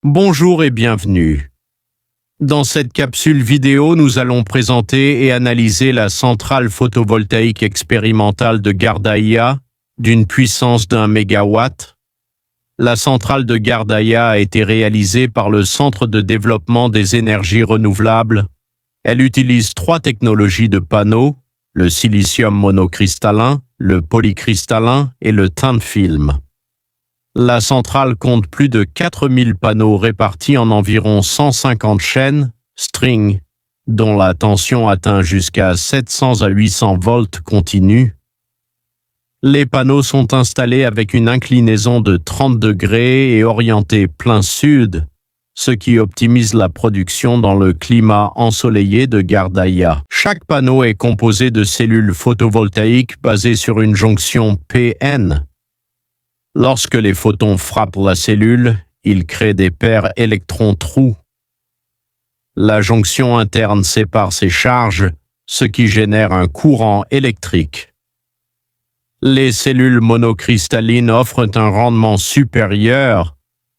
Bonjour et bienvenue. Dans cette capsule vidéo, nous allons présenter et analyser la centrale photovoltaïque expérimentale de Gardaïa, d'une puissance d'1 MW. La centrale de Gardaïa a été réalisée par le Centre de développement des énergies renouvelables. Elle utilise 3 technologies de panneaux, le silicium monocristallin, le polycristallin et le thin film. La centrale compte plus de 4000 panneaux répartis en environ 150 chaînes, strings, dont la tension atteint jusqu'à 700 à 800 volts continus. Les panneaux sont installés avec une inclinaison de 30 degrés et orientés plein sud, ce qui optimise la production dans le climat ensoleillé de Gardaïa. Chaque panneau est composé de cellules photovoltaïques basées sur une jonction PN. Lorsque les photons frappent la cellule, ils créent des paires électrons-trous. La jonction interne sépare ces charges, ce qui génère un courant électrique. Les cellules monocristallines offrent un rendement supérieur,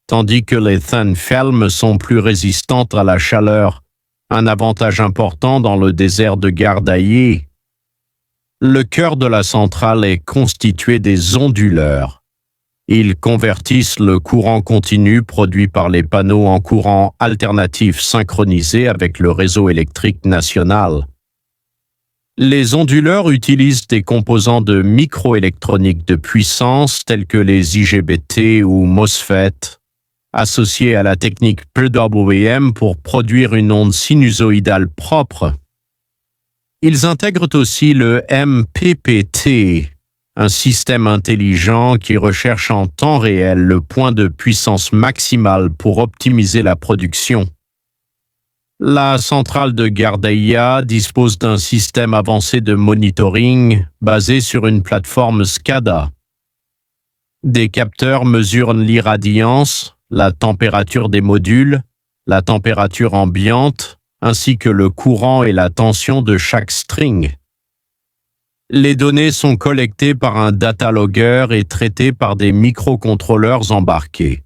tandis que les thin film sont plus résistantes à la chaleur, un avantage important dans le désert de Gardaïa. Le cœur de la centrale est constitué des onduleurs. Ils convertissent le courant continu produit par les panneaux en courant alternatif synchronisé avec le réseau électrique national. Les onduleurs utilisent des composants de microélectronique de puissance tels que les IGBT ou MOSFET, associés à la technique PWM pour produire une onde sinusoïdale propre. Ils intègrent aussi le MPPT, un système intelligent qui recherche en temps réel le point de puissance maximale pour optimiser la production. La centrale de Gardaïa dispose d'un système avancé de monitoring basé sur une plateforme SCADA. Des capteurs mesurent l'irradiance, la température des modules, la température ambiante, ainsi que le courant et la tension de chaque string. Les données sont collectées par un data logger et traitées par des microcontrôleurs embarqués.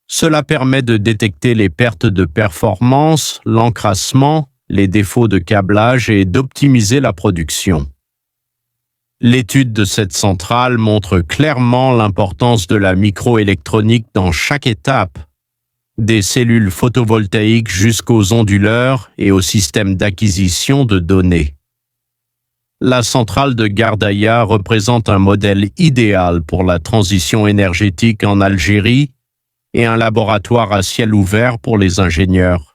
Cela permet de détecter les pertes de performance, l'encrassement, les défauts de câblage et d'optimiser la production. L'étude de cette centrale montre clairement l'importance de la microélectronique dans chaque étape, des cellules photovoltaïques jusqu'aux onduleurs et au système d'acquisition de données. La centrale de Gardaïa représente un modèle idéal pour la transition énergétique en Algérie et un laboratoire à ciel ouvert pour les ingénieurs.